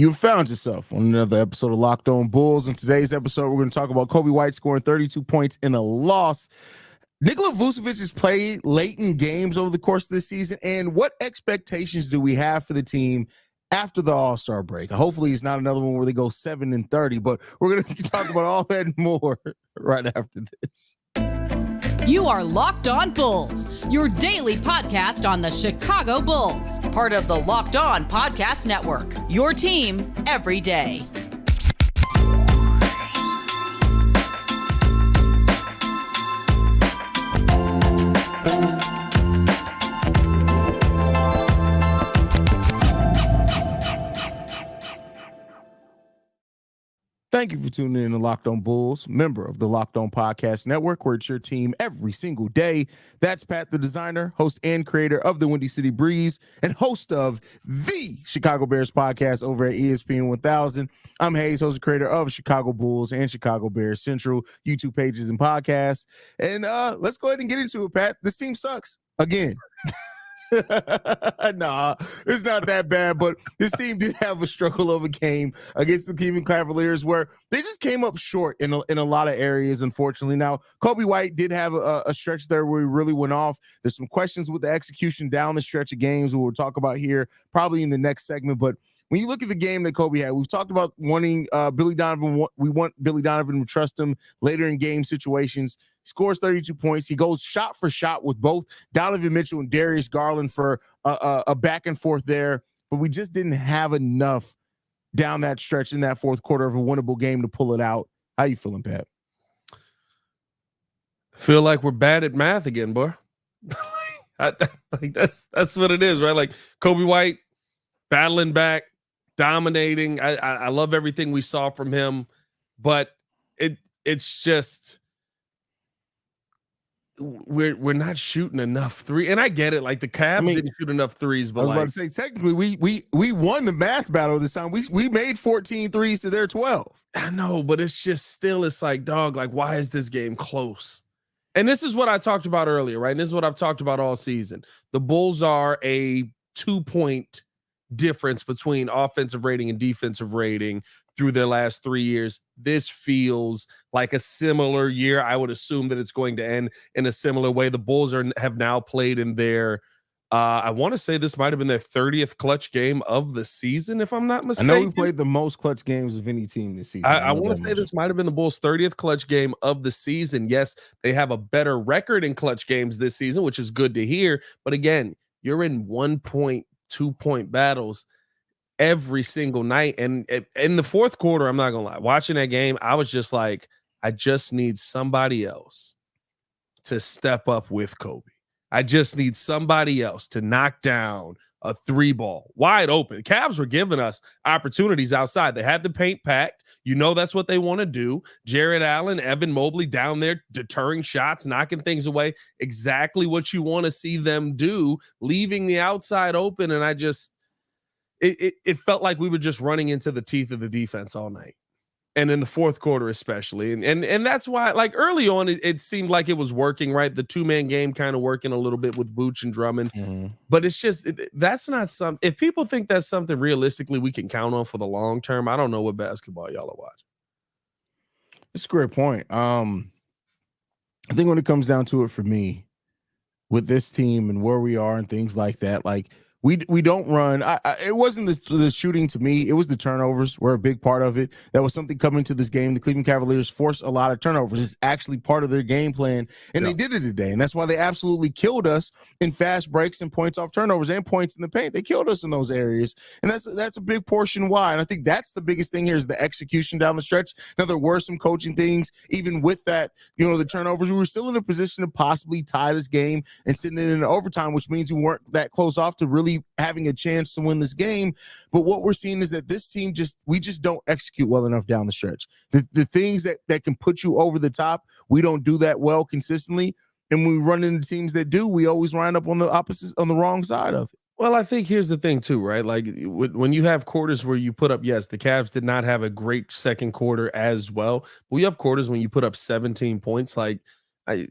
You've found yourself on another episode of Locked On Bulls. In today's episode, we're going to talk about Kobe White scoring 32 points in a loss. Nikola Vucevic has played late in games over the course of this season, and what expectations do we have for the team after the All-Star break? Hopefully, it's not another one where they go 7-30, but we're going to talk about all that and more right after this. You are Locked On Bulls, your daily podcast on the Chicago Bulls, part of the Locked On Podcast Network, your team every day. Thank you for tuning in to Locked On Bulls, member of the Locked On Podcast Network, where it's your team every single day. That's Pat, the designer, host and creator of the Windy City Breeze, and host of the Chicago Bears podcast over at ESPN 1000. I'm Hayes, host and creator of Chicago Bulls and Chicago Bears Central YouTube pages and podcasts. And let's go ahead and get into it, Pat. This team sucks again. Nah, it's not that bad, but this team did have a struggle of a game against the Cleveland Cavaliers where they just came up short in a lot of areas, unfortunately. Now, Kobe White did have a stretch there where he really went off. There's some questions with the execution down the stretch of games we'll talk about here probably in the next segment, but when you look at the game that Kobe had, we've talked about wanting Billy Donovan. We want Billy Donovan to trust him later in game situations. He scores 32 points. He goes shot for shot with both Donovan Mitchell and Darius Garland for a back and forth there. But we just didn't have enough down that stretch in that fourth quarter of a winnable game to pull it out. How you feeling, Pat? Feel like we're bad at math again, boy. That's what it is, right? Like Kobe White battling back, dominating. I love everything we saw from him, but it's just we're not shooting enough three. And I get it, like the Cavs didn't shoot enough threes, but I was about to say technically we won the math battle this time. We made 14 threes to their 12. I know, but it's just still, it's like, dog, like why is this game close? And this is what I talked about earlier, right? And this is what I've talked about all season. The Bulls are a 2-point difference between offensive rating and defensive rating through their last 3 years. This feels like a similar year. I would assume that it's going to end in a similar way. The Bulls have now played in their I want to say this might have been their 30th clutch game of the season, if I'm not mistaken. I know we played the most clutch games of any team this season. I want to say this might have been the Bulls' 30th clutch game of the season. Yes, they have a better record in clutch games this season, which is good to hear. But again, you're in 2-point battles every single night. And in the fourth quarter, I'm not going to lie, watching that game, I was just like, I just need somebody else to step up with Kobe. I just need somebody else to knock down a 3-ball wide open. The Cavs were giving us opportunities outside. They had the paint packed. You know that's what they want to do. Jared Allen, Evan Mobley down there deterring shots, knocking things away. Exactly what you want to see them do, leaving the outside open. And I just it felt like we were just running into the teeth of the defense all night. And in the fourth quarter, especially. And that's why, like early on, it seemed like it was working, right? The 2-man game kind of working a little bit with Vooch and Drummond. Mm-hmm. But it's just, that's not something, if people think that's something realistically we can count on for the long term, I don't know what basketball y'all are watching. It's a great point. I think when it comes down to it for me, with this team and where we are and things like that, like, we don't run. It wasn't the shooting to me. It was the turnovers were a big part of it. That was something coming to this game. The Cleveland Cavaliers forced a lot of turnovers. It's actually part of their game plan, and they did it today. And that's why they absolutely killed us in fast breaks and points off turnovers and points in the paint. They killed us in those areas, and that's a big portion why. And I think that's the biggest thing here is the execution down the stretch. Now, there were some coaching things. Even with that, the turnovers, we were still in a position to possibly tie this game and sitting it in overtime, which means we weren't that close off to really having a chance to win this game. But what we're seeing is that this team we just don't execute well enough down the stretch. The things that can put you over the top, we don't do that well consistently. And when we run into teams that do, we always wind up on the wrong side of it. Well, I think here's the thing too, right? Like when you have quarters where you put up, yes, the Cavs did not have a great second quarter as well. But we have quarters when you put up 17 points. Like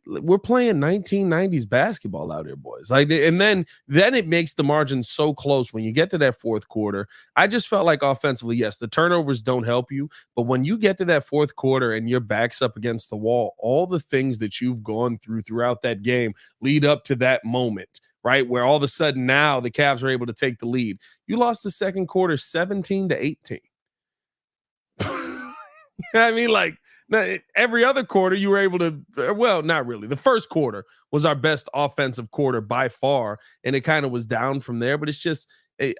we're playing 1990s basketball out here, boys. And then it makes the margin so close when you get to that fourth quarter. I just felt like offensively, yes, the turnovers don't help you, but when you get to that fourth quarter and your back's up against the wall, all the things that you've gone through throughout that game lead up to that moment, right? Where all of a sudden now the Cavs are able to take the lead. You lost the second quarter 17-18. I mean, every other quarter you were able to, well, not really. The first quarter was our best offensive quarter by far, and it kind of was down from there. But it's just,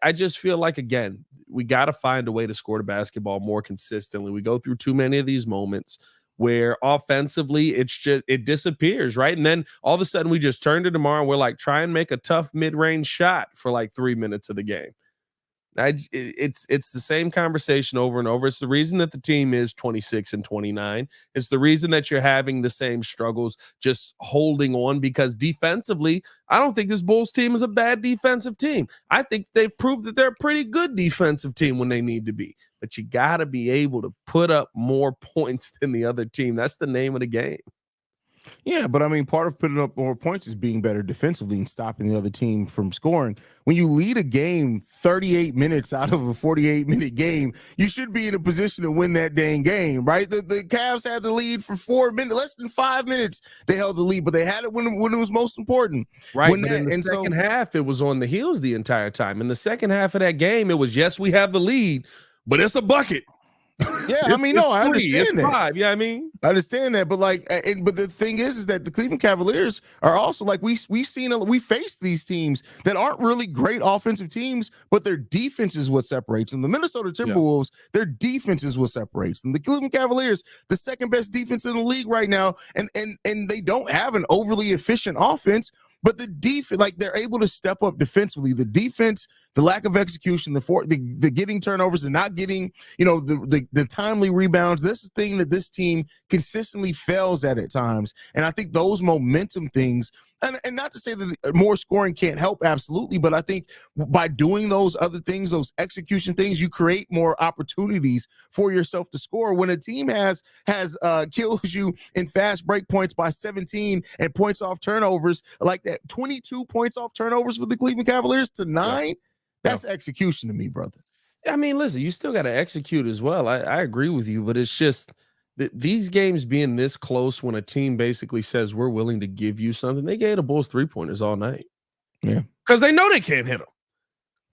I just feel like, again, we got to find a way to score the basketball more consistently. We go through too many of these moments where offensively it disappears, right? And then all of a sudden we just turn to tomorrow and we're like, try and make a tough mid-range shot for like 3 minutes of the game. It's the same conversation over and over. It's the reason that the team is 26-29. It's the reason that you're having the same struggles just holding on, because defensively, I don't think this Bulls team is a bad defensive team. I think they've proved that they're a pretty good defensive team when they need to be. But you got to be able to put up more points than the other team. That's the name of the game. Yeah, but I mean, part of putting up more points is being better defensively and stopping the other team from scoring. When you lead a game 38 minutes out of a 48-minute game, you should be in a position to win that dang game, right? The Cavs had the lead for 4 minutes, less than 5 minutes. They held the lead, but they had it when it was most important. Right, but in the second half, it was on the heels the entire time. In the second half of that game, it was, yes, we have the lead, but it's a bucket. Yeah, I mean, I understand that. 5, yeah, I mean, I understand that, but but the thing is that the Cleveland Cavaliers are also we faced these teams that aren't really great offensive teams, but their defense is what separates them. The Minnesota Timberwolves, their defense is what separates them. The Cleveland Cavaliers, the second best defense in the league right now, and they don't have an overly efficient offense. But the defense, they're able to step up defensively. The defense, the lack of execution, the getting turnovers and not getting, the timely rebounds. This is the thing that this team consistently fails at times. And I think those momentum things, and not to say that more scoring can't help, absolutely, but I think by doing those other things, those execution things, you create more opportunities for yourself to score. When a team has kills you in fast break points by 17 and points off turnovers like that, 22 points off turnovers for the Cleveland Cavaliers to 9, that's execution to me, brother. I mean, listen, you still got to execute as well. I agree with you, but it's just these games being this close when a team basically says we're willing to give you something. They gave the Bulls 3-pointers all night. Yeah. Because they know they can't hit them.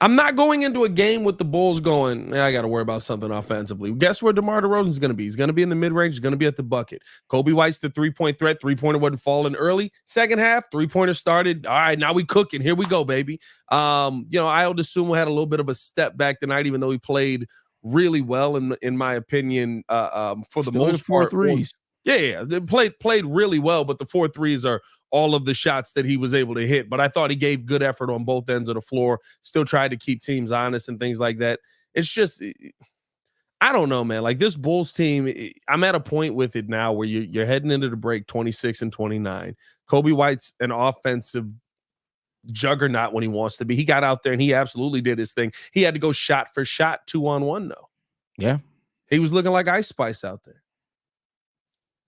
I'm not going into a game with the Bulls going, I got to worry about something offensively. Guess where DeMar DeRozan's going to be? He's going to be in the mid-range. He's going to be at the bucket. Kobe White's the three-point threat. Three-pointer wasn't falling early. Second half, three-pointer started. All right, now we cooking. Here we go, baby. Ayo Dosunmu had a little bit of a step back tonight, even though he played really well, in my opinion, for the most part. 4 threes. Yeah, they played really well, but the 4 threes are all of the shots that he was able to hit. But I thought he gave good effort on both ends of the floor, still tried to keep teams honest and things like that. It's just, I don't know, man. Like this Bulls team, I'm at a point with it now where you're heading into the break 26-29. Kobe White's an offensive juggernaut when he wants to be. He got out there and he absolutely did his thing. He had to go shot for shot 2-on-1 though. Yeah. He was looking like Ice Spice out there.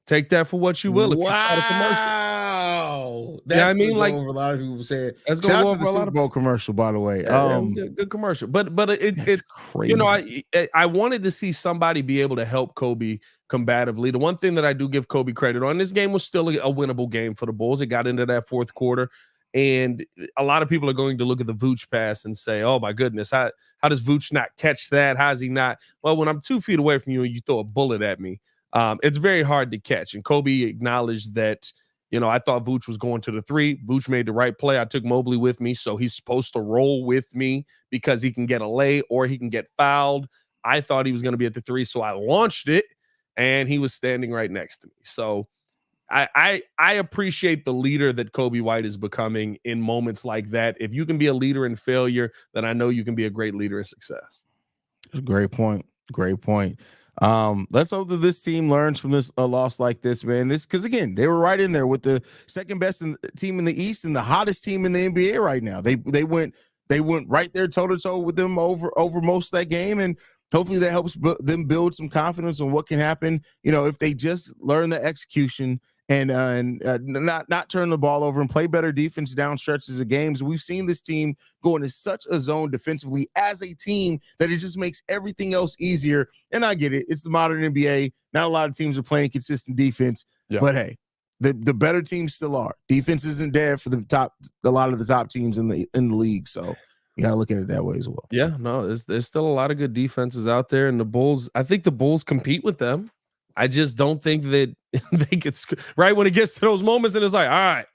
Take that for what you will. If wow. you saw the commercial. That's I mean, like over a lot of people say. That's Shout going out to the Super Bowl commercial, by the way. Good commercial. But it's crazy. I wanted to see somebody be able to help Kobe combatively. The one thing that I do give Kobe credit on, this game was still a winnable game for the Bulls. It got into that fourth quarter. And a lot of people are going to look at the Vooch pass and say, oh my goodness, how does Vooch not catch that? How is he not? Well, when I'm 2 feet away from you and you throw a bullet at me, it's very hard to catch. And Kobe acknowledged that, I thought Vooch was going to the 3. Vooch made the right play. I took Mobley with me, so he's supposed to roll with me because he can get a lay or he can get fouled. I thought he was going to be at the 3, so I launched it, and he was standing right next to me. So I appreciate the leader that Kobe White is becoming in moments like that. If you can be a leader in failure, then I know you can be a great leader in success. Great point. Great point. Let's hope that this team learns from this loss like this, man. Because again, they were right in there with the second best team in the East and the hottest team in the NBA right now. They went right there toe to toe with them over most of that game, and hopefully that helps them build some confidence on what can happen. If they just learn the execution and not turn the ball over and play better defense down stretches of games. We've seen this team go into such a zone defensively as a team that it just makes everything else easier. And I get it. It's the modern NBA. Not a lot of teams are playing consistent defense, but hey, the better teams still are. Defense isn't dead for a lot of the top teams in the league. So you got to look at it that way as well. Yeah, no, there's still a lot of good defenses out there, and the Bulls, I think the Bulls compete with them. I just don't think that they could, right when it gets to those moments and it's like, all right,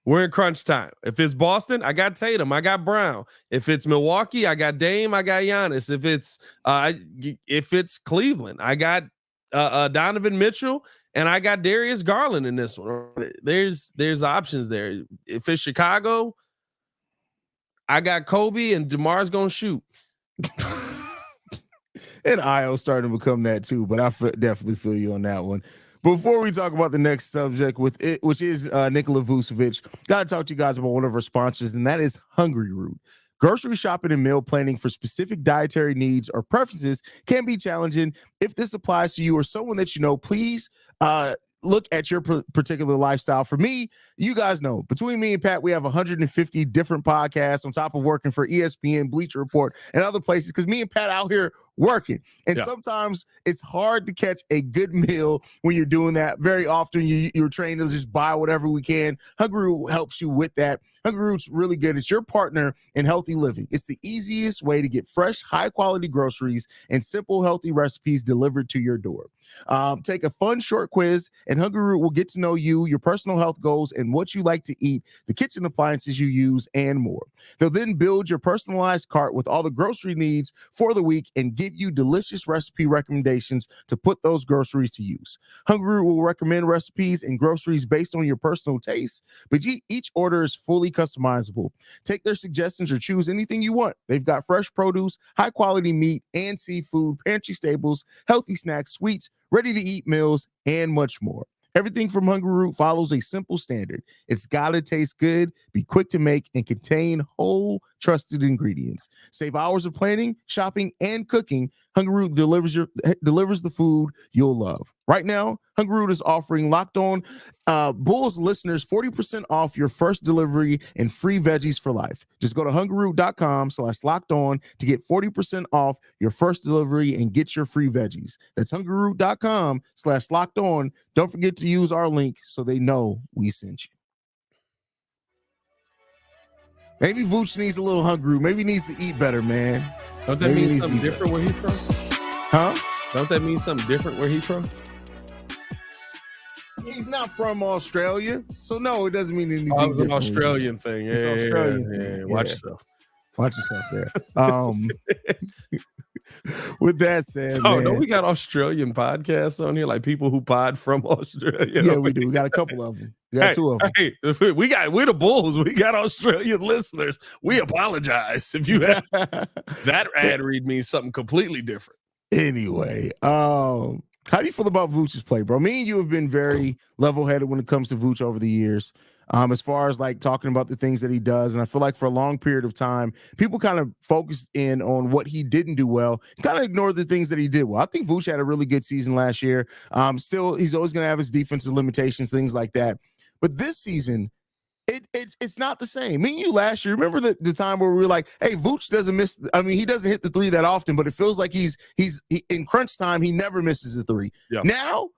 we're in crunch time. If it's Boston, I got Tatum, I got Brown. If it's Milwaukee, I got Dame, I got Giannis. If it's Cleveland, I got Donovan Mitchell, and I got Darius Garland in this one. There's options there. If it's Chicago, I got Kobe, and DeMar's gonna shoot. And Io's starting to become that too, but I definitely feel you on that one. Before we talk about the next subject, which is Nikola Vucevic, got to talk to you guys about one of our sponsors, and that is Hungry Root. Grocery shopping and meal planning for specific dietary needs or preferences can be challenging. If this applies to you or someone that you know, please look at your particular lifestyle. For me, you guys know, between me and Pat, we have 150 different podcasts on top of working for ESPN, Bleacher Report, and other places, because me and Pat out here working. And sometimes it's hard to catch a good meal when you're doing that. Very often you're trained to just buy whatever we can. Hungry Root helps you with that. Hungry Root's really good. It's your partner in healthy living. It's the easiest way to get fresh, high-quality groceries and simple, healthy recipes delivered to your door. Take a fun short quiz, and Hungry Root will get to know you, your personal health goals, and what you like to eat, the kitchen appliances you use, and more. They'll then build your personalized cart with all the grocery needs for the week and give you delicious recipe recommendations to put those groceries to use. Hungry Root will recommend recipes and groceries based on your personal taste, but each order is fully customizable. Take their suggestions or choose anything you want. They've got fresh produce, high quality meat and seafood, pantry staples, healthy snacks, sweets, ready to eat meals, and much more. Everything from Hungry Root follows a simple standard. It's got to taste good, be quick to make, and contain whole, trusted ingredients. Save hours of planning, shopping, and cooking. Hungry Root delivers the food you'll love. Right now, Hungry Root is offering Locked On Bulls listeners 40% off your first delivery and free veggies for life. Just go to hungryroot.com/lockedon to get 40% off your first delivery and get your free veggies. That's hungryroot.com/lockedon. Don't forget to use our link so they know we sent you. Maybe Vooch needs a little Hungry Root. Maybe he needs to eat better, man. Don't that mean something different where he's from? Huh? Don't that mean something different where he's from? He's not from Australia, so no, it doesn't mean anything. It's an Australian thing. Yeah, it's Australian thing. Yeah. Watch yourself. Watch yourself there. With that said, man, don't we got Australian podcasts on here, like people who pod from Australia? Yeah, we do. We got a couple of them. We got two of them. Hey, we're the Bulls. We got Australian listeners. We apologize if you have that ad read means something completely different. Anyway, how do you feel about Vooch's play, bro? Me and you have been very level-headed when it comes to Vooch over the years. As far as like talking about the things that he does. And I feel like for a long period of time, people kind of focused in on what he didn't do well, kind of ignored the things that he did well. I think Vooch had a really good season last year. Still, he's always going to have his defensive limitations, things like that. But this season, it's not the same. Me and you last year, remember the time where we were like, hey, Vooch doesn't miss. I mean, he doesn't hit the three that often, but it feels like he's in crunch time, he never misses a three. Yeah. Now,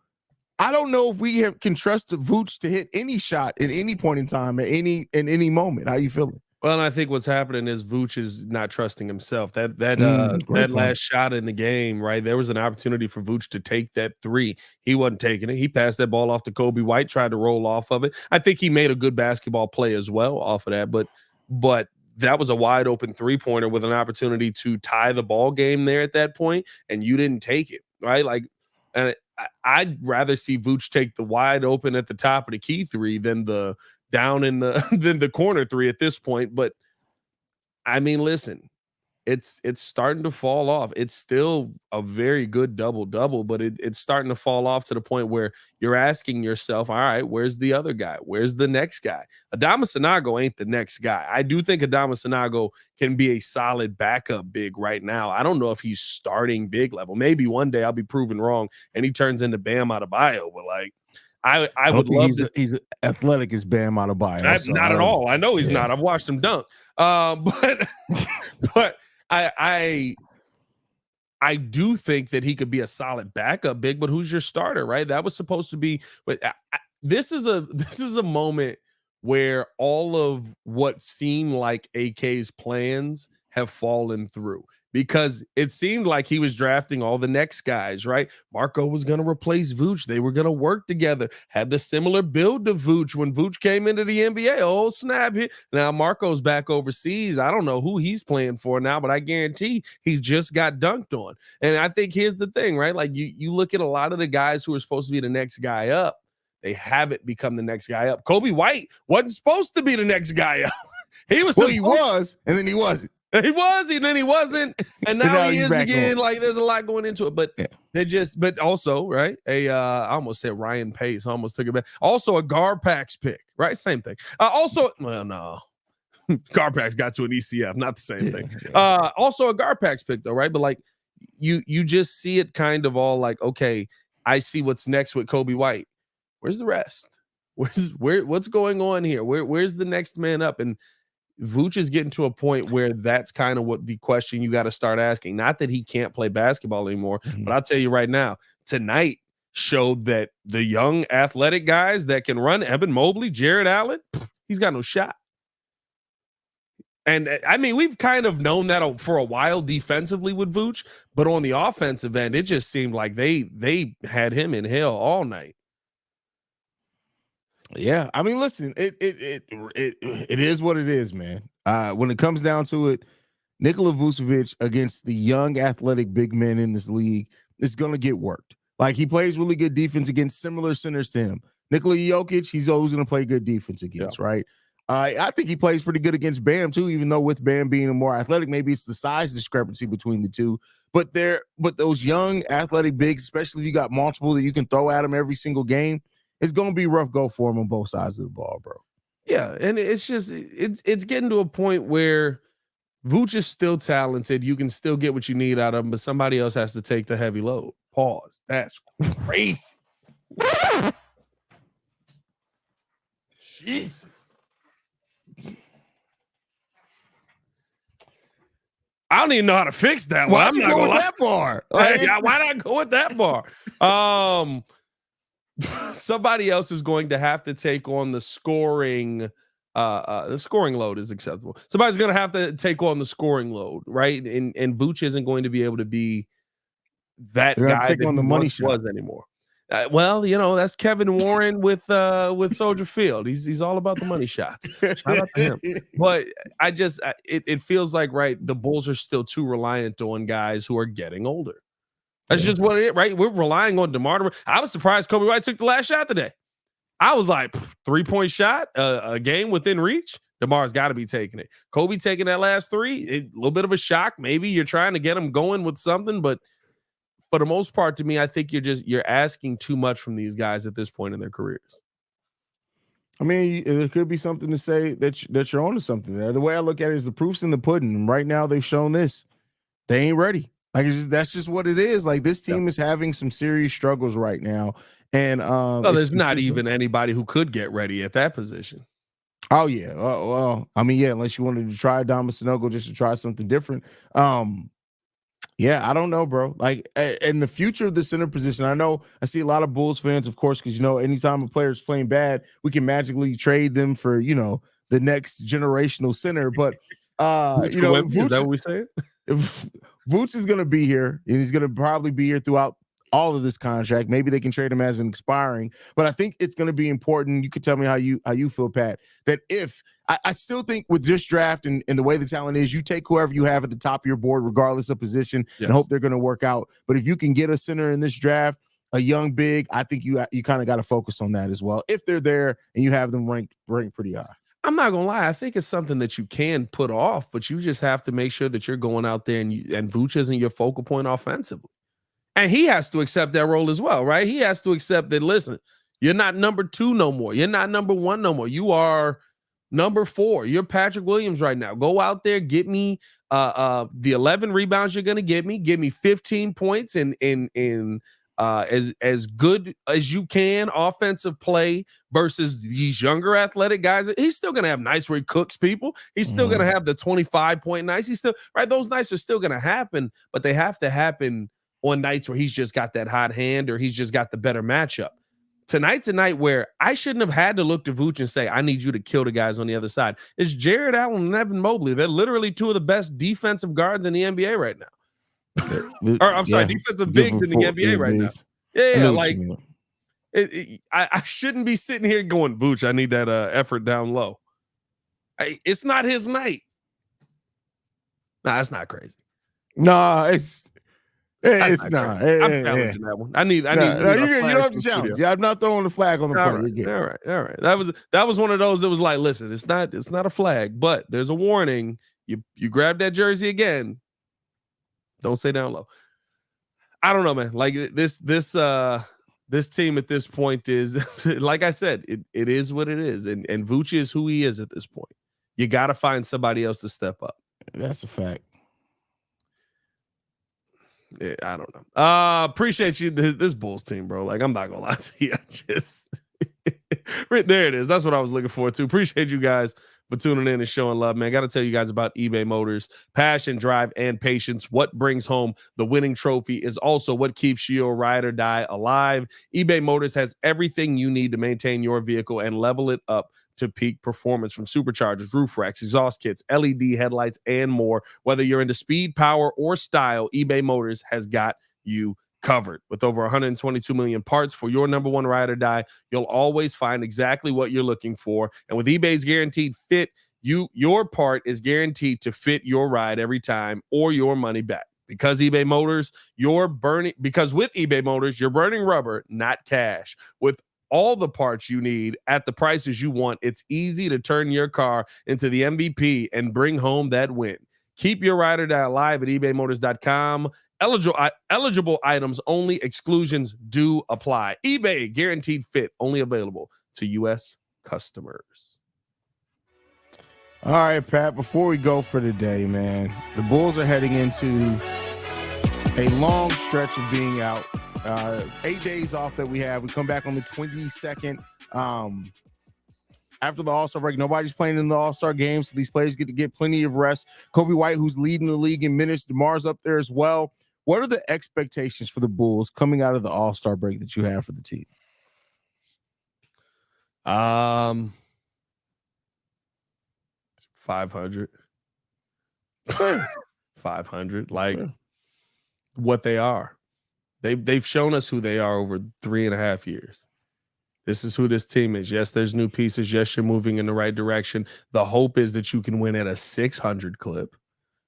I don't know if we can trust Vooch to hit any shot at any point in time, at any moment. How you feeling? Well, and I think what's happening is Vooch is not trusting himself. That last shot in the game, right? There was an opportunity for Vooch to take that three. He wasn't taking it. He passed that ball off to Kobe White, tried to roll off of it. I think he made a good basketball play as well off of that, but that was a wide open three-pointer with an opportunity to tie the ball game there at that point, and you didn't take it, right? Like, and I'd rather see Vooch take the wide open at the top of the key three than the down in the than the corner three at this point. But I mean, listen, it's starting to fall off. It's still a very good double-double, but it's starting to fall off to the point where you're asking yourself, all right, where's the other guy? Where's the next guy? Adama Sanago ain't the next guy. I do think Adama Sanago can be a solid backup big right now. I don't know if he's starting big level. Maybe one day I'll be proven wrong and he turns into Bam Adebayo, but like, I don't would think love he's athletic as Bam Adebayo. So not at all. I know he's yeah. not. I've watched him dunk. But but I do think that he could be a solid backup big, but who's your starter, right? That was supposed to be, but this is a moment where all of what seemed like AK's plans have fallen through, because it seemed like he was drafting all the next guys, right? Marco was going to replace Vooch. They were going to work together, had the similar build to Vooch when Vooch came into the NBA. Oh, snap. Here. Now Marco's back overseas. I don't know who he's playing for now, but I guarantee he just got dunked on. And I think here's the thing, right? Like you look at a lot of the guys who are supposed to be the next guy up, they haven't become the next guy up. Kobe White wasn't supposed to be the next guy up. He was and then he wasn't. He was, and then he wasn't, and now he is again. Like there's a lot going into it, but but also, right? I almost said Ryan Pace, I almost took it back. Also a Garpax pick, right? Same thing. No, Garpax got to an ECF, not the same thing. Also a Garpax pick though, right? But like you just see it kind of all like, okay, I see what's next with Kobe White. Where's the rest? What's going on here? Where's the next man up? And Vooch is getting to a point where that's kind of what the question you got to start asking. Not that he can't play basketball anymore, but I'll tell you right now, tonight showed that the young athletic guys that can run, Evan Mobley, Jared Allen, he's got no shot. And I mean, we've kind of known that for a while defensively with Vooch, but on the offensive end, it just seemed like they had him in hell all night. Yeah, I mean, listen, it is what it is, man. When it comes down to it, Nikola Vucevic against the young athletic big men in this league is going to get worked. Like he plays really good defense against similar centers to him. Nikola Jokic, he's always going to play good defense against, right? I think he plays pretty good against Bam too, even though with Bam being a more athletic, maybe it's the size discrepancy between the two. But those young athletic bigs, especially if you got multiple that you can throw at him every single game, it's going to be rough go for him on both sides of the ball, bro. Yeah, and it's just it's getting to a point where Vooch is still talented. You can still get what you need out of him, but somebody else has to take the heavy load. Pause. That's crazy. Jesus. I don't even know how to fix that one. I'm not going that far. Why not go with that far? Somebody else is going to have to take on the scoring. The scoring load is acceptable. Somebody's going to have to take on the scoring load, right? And Vooch isn't going to be able to be that guy take that on the money shot was anymore. Well, you know, that's Kevin Warren with Soldier Field. He's all about the money shots. Shout out to him. But it feels like, right, the Bulls are still too reliant on guys who are getting older. That's just what it is, right? We're relying on DeMar. I was surprised Kobe White took the last shot today. I was like, 3-point shot, a game within reach. DeMar's got to be taking it. Kobe taking that last three, a little bit of a shock. Maybe you're trying to get him going with something, but for the most part, to me, I think you're asking too much from these guys at this point in their careers. I mean, it could be something to say that you're onto something there. The way I look at it is the proof's in the pudding. And right now, they've shown this. They ain't ready. Like that's just what it is. Like this team is having some serious struggles right now, and there's not even anybody who could get ready at that position. Oh yeah, well, I mean, yeah, unless you wanted to try Dama Sanogo just to try something different. Yeah, I don't know, bro. Like, in the future of the center position, I see a lot of Bulls fans, of course, because anytime a player is playing bad, we can magically trade them for the next generational center. But is that what we say? Vooch is going to be here, and he's going to probably be here throughout all of this contract. Maybe they can trade him as an expiring, but I think it's going to be important. You could tell me how you feel, Pat, that if I still think with this draft and the way the talent is, you take whoever you have at the top of your board, regardless of position, and hope they're going to work out. But if you can get a center in this draft, a young big, I think you kind of got to focus on that as well. If they're there and you have them ranked pretty high. I'm not gonna lie. I think it's something that you can put off, but you just have to make sure that you're going out there and Vooch isn't your focal point offensively. And he has to accept that role as well, right? He has to accept that, listen, you're not number 2 no more. You're not number 1 no more. You are number 4. You're Patrick Williams right now. Go out there, get me the 11 rebounds you're gonna get me. Give me 15 points in as good as you can offensive play versus these younger athletic guys. He's still going to have nights where he cooks people. He's still going to have the 25-point nights. He's still right. Those nights are still going to happen, but they have to happen on nights where he's just got that hot hand or he's just got the better matchup. Tonight's a night where I shouldn't have had to look to Vooch and say, I need you to kill the guys on the other side. It's Jared Allen and Evan Mobley. They're literally two of the best defensive guards in the NBA right now. Or I'm sorry, defensive bigs in the NBA right now. Yeah, like I shouldn't be sitting here going, Vooch, I need that effort down low. It's not his night. Nah, that's not crazy. No, it's not. I'm challenging that one. I need. You don't have to challenge. Yeah, I'm not throwing the flag on the play. All right. That was one of those that was like, listen, it's not a flag, but there's a warning. You grab that jersey again. Don't stay down low. I don't know, man. Like this team at this point is, like I said, it is what it is, and Vooch is who he is at this point. You got to find somebody else to step up. That's a fact. Yeah, I don't know. Appreciate you, this Bulls team, bro. Like, I'm not gonna lie to you. There it is. That's what I was looking forward to. Appreciate you guys for tuning in and showing love, man. Got to tell you guys about eBay Motors. Passion, drive, and patience. What brings home the winning trophy is also what keeps your ride or die alive. eBay Motors has everything you need to maintain your vehicle and level it up to peak performance, from superchargers, roof racks, exhaust kits, LED headlights, and more. Whether you're into speed, power, or style, eBay Motors has got you covered. With over 122 million parts for your number one ride or die, you'll always find exactly what you're looking for. And with eBay's guaranteed fit, your part is guaranteed to fit your ride every time or your money back. Because with eBay Motors, you're burning rubber, not cash. With all the parts you need at the prices you want, it's easy to turn your car into the MVP and bring home that win. Keep your ride or die alive at ebaymotors.com. Eligible items only. Exclusions do apply. eBay guaranteed fit, only available to U.S. customers. All right, Pat, before we go for the day, man, the Bulls are heading into a long stretch of being out. 8 days off that we have. We come back on the 22nd. After the All-Star break, nobody's playing in the All-Star game, so these players get to get plenty of rest. Kobe White, who's leading the league in minutes, DeMar's up there as well. What are the expectations for the Bulls coming out of the All-Star break that you have for the team? 500. 500, like what they are. They've shown us who they are over 3.5 years. This is who this team is. Yes, there's new pieces. Yes, you're moving in the right direction. The hope is that you can win at a 600 clip,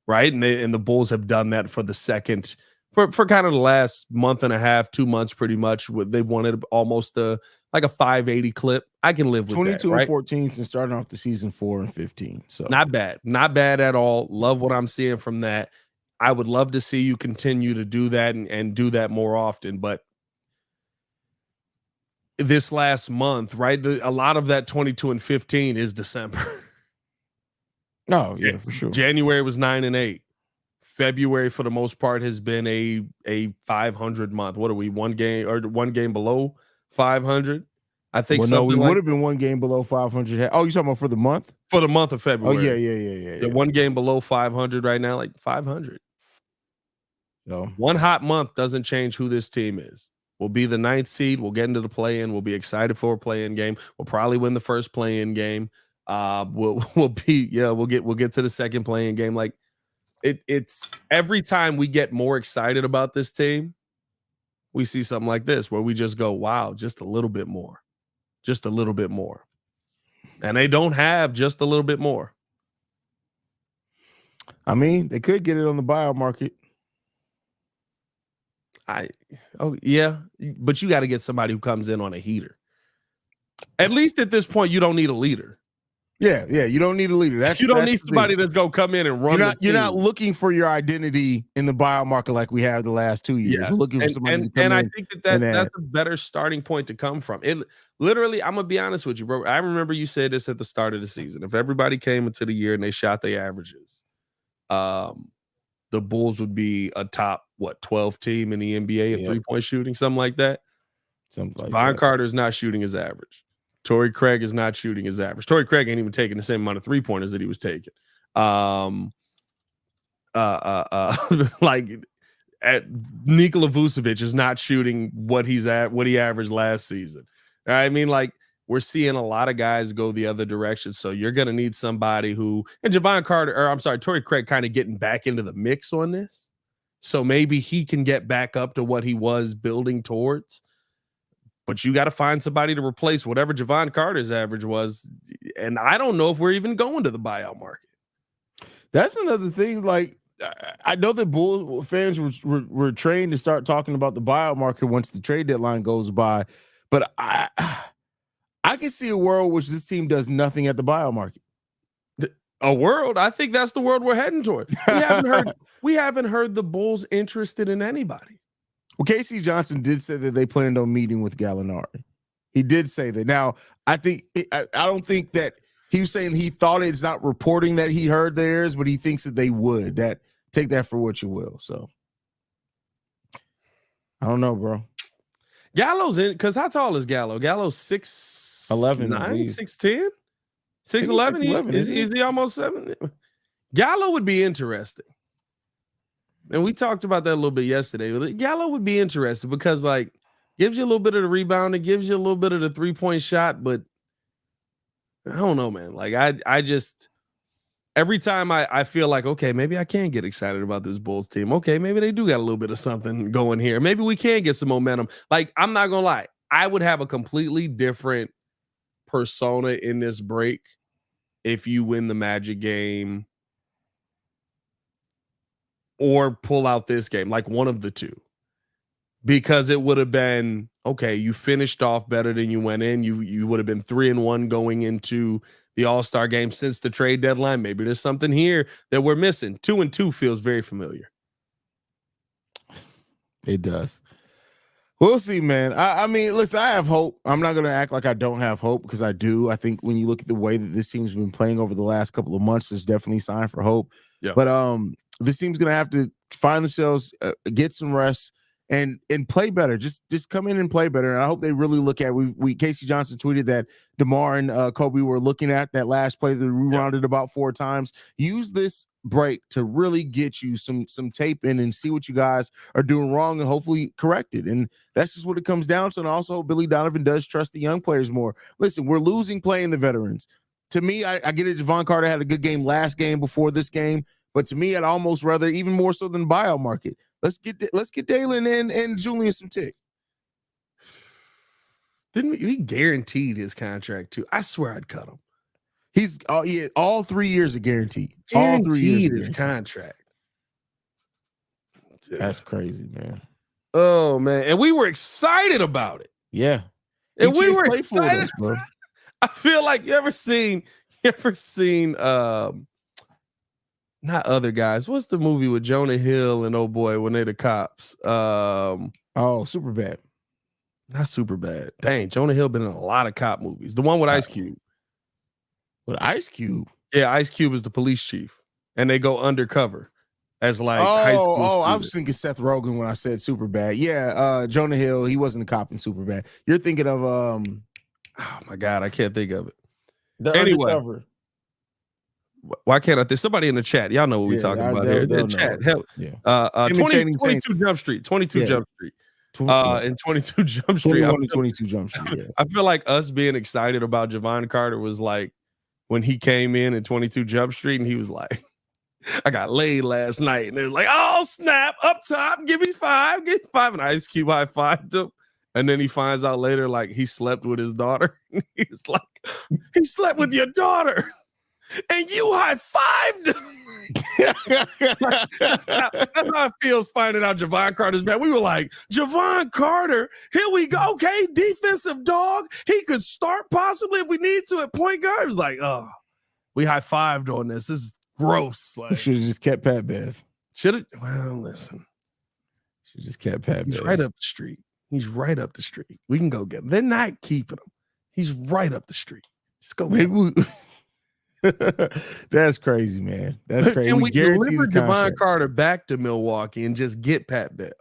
right? And the Bulls have done that for kind of the last month and a half, 2 months, pretty much. They've wanted almost like a 580 clip. I can live with 22 that, right? and 14 since starting off the season, 4-15. So not bad at all. Love what I'm seeing from that. I would love to see you continue to do that and do that more often. But this last month, right? A lot of that 22 and 15 is December. Oh, yeah, for sure. January was 9-8. February, for the most part, has been a 500 month. What are we? One game below 500? I think. Well, no, we would have been one game below 500. Oh, you talking about for the month? For the month of February. Oh, yeah. One game below 500 right now, like 500. So one hot month doesn't change who this team is. We'll be the 9th seed. We'll get into the play-in. We'll be excited for a play-in game. We'll probably win the first play-in game. We'll get to the second play-in game. Like it's every time we get more excited about this team, we see something like this where we just go, wow, just a little bit more. Just a little bit more. And they don't have just a little bit more. I mean, they could get it on the buyout market. Yeah, but you got to get somebody who comes in on a heater. At least at this point, you don't need a leader. Yeah, you don't need a leader. You don't need somebody that's gonna come in and run. You're not looking for your identity in the buyout market like we have the last 2 years. Yes. You're looking for somebody to come in. And I think that's a better starting point to come from. It literally, I'm gonna be honest with you, bro. I remember you said this at the start of the season. If everybody came into the year and they shot their averages, the Bulls would be a top 12th team in the NBA in Yep. 3-point shooting, something like that. Something like Von that. Carter is not shooting his average. Torrey Craig is not shooting his average. Torrey Craig ain't even taking the same amount of 3-pointers that he was taking. Like Nikola Vucevic is not shooting what he averaged last season. I mean, like, we're seeing a lot of guys go the other direction. So you're going to need somebody who, and Torrey Craig kind of getting back into the mix on this. So maybe he can get back up to what he was building towards. But you got to find somebody to replace whatever Javon Carter's average was. And I don't know if we're even going to the buyout market. That's another thing. Like, I know that Bull fans were trained to start talking about the buyout market once the trade deadline goes by. But I can see a world which this team does nothing at the buyout market. A world? I think that's the world we're heading toward. We haven't heard the Bulls interested in anybody. Well, Casey Johnson did say that they planned on meeting with Gallinari. He did say that. Now, I don't think that he was saying he thought it's not reporting that he heard theirs, but he thinks that they would. Take that for what you will. So, I don't know, bro. Gallo's in, because how tall is Gallo? Gallo's 6'11", 6'10", 6'11". Is he almost 7? Gallo would be interesting. And we talked about that a little bit yesterday. Gallo would be interesting because, like, gives you a little bit of the rebound, it gives you a little bit of the 3-point shot, but I don't know, man. Like, I just every time I feel like, okay, maybe I can get excited about this Bulls team. Okay, maybe they do got a little bit of something going here. Maybe we can get some momentum. Like, I'm not gonna lie, I would have a completely different persona in this break if you win the Magic game or pull out this game, like one of the two. Because it would have been, okay, you finished off better than you went in. You would have been 3-1 going into the All-Star game since the trade deadline. Maybe there's something here that we're missing. 2-2 feels very familiar. It does. We'll see, man. I mean, listen, I have hope. I'm not going to act like I don't have hope because I do. I think when you look at the way that this team's been playing over the last couple of months, there's definitely sign for hope. Yeah. But this team's going to have to find themselves, get some rest, and play better. Just come in and play better. And I hope they really look at Casey Johnson tweeted that DeMar and Kobe were looking at that last play that we rounded about 4 times. Use this break to really get you some tape in and see what you guys are doing wrong and hopefully correct it. And that's just what it comes down to. And also Billy Donovan does trust the young players more. Listen, we're losing playing the veterans. To me, I get it. Javon Carter had a good game last game before this game, but to me, I'd almost rather, even more so than buyout market. Let's get Dalen and Julian some tick. Didn't we guaranteed his contract too? I swear I'd cut him. He's all 3 years are guaranteed. All 3 years his contract. That's crazy, man. Oh man, and we were excited about it. Yeah, and we were excited, us, bro. I feel like you ever seen not Other Guys. What's the movie with Jonah Hill and oh boy when they the cops? Superbad. Not Superbad. Dang, Jonah Hill been in a lot of cop movies. The one with Ice Cube. With Ice Cube? Yeah, Ice Cube is the police chief, and they go undercover as like high school students. I was thinking Seth Rogen when I said Superbad. Yeah, Jonah Hill, he wasn't a cop in Superbad. You're thinking of oh my God, I can't think of it. Anyway. Undercover. Why can't I think somebody in the chat? Y'all know what we're talking about here. The chat. Help. Yeah. 22 Jump Street. 22 Jump Street. And 22 Jump Street. 22 Jump Street. Yeah. I feel like us being excited about Javon Carter was like when he came in 22 Jump Street and he was like, I got laid last night. And it was like, oh, snap, up top, give me 5. And Ice Cube high-fived him. And then he finds out later, like, he slept with his daughter. He's like, he slept with your daughter. And you high-fived him. That's how it feels finding out Javon Carter's bad. We were like, Javon Carter, here we go. Okay, defensive dog. He could start possibly if we need to at point guard. It was like, oh, we high-fived on this. This is gross. Like, should have just kept Pat Bev. Should have? Well, listen. Should just kept Pat Bev. He's right up the street. He's right up the street. We can go get him. They're not keeping him. He's right up the street. Just go get him. That's crazy, man. That's crazy. Can we guarantee deliver the Devon contract. Carter back to Milwaukee and just get Pat Bev?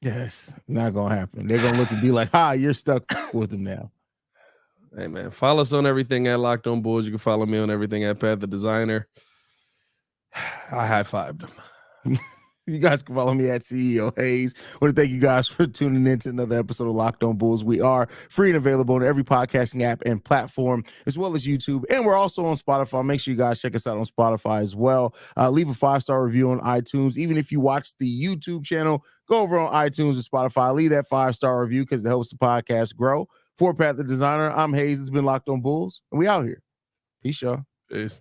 Yes, not gonna happen. They're gonna look and be like, you're stuck with him now. Hey man, follow us on everything at Locked On Bulls. You can follow me on everything at Pat the Designer. I high-fived him. You guys can follow me at CEO Hayes. I want to thank you guys for tuning in to another episode of Locked On Bulls. We are free and available on every podcasting app and platform, as well as YouTube. And we're also on Spotify. Make sure you guys check us out on Spotify as well. Leave a 5-star review on iTunes. Even if you watch the YouTube channel, go over on iTunes and Spotify. Leave that 5-star review because it helps the podcast grow. For Pat the Designer, I'm Hayes. It's been Locked On Bulls, and we out here. Peace, y'all. Peace.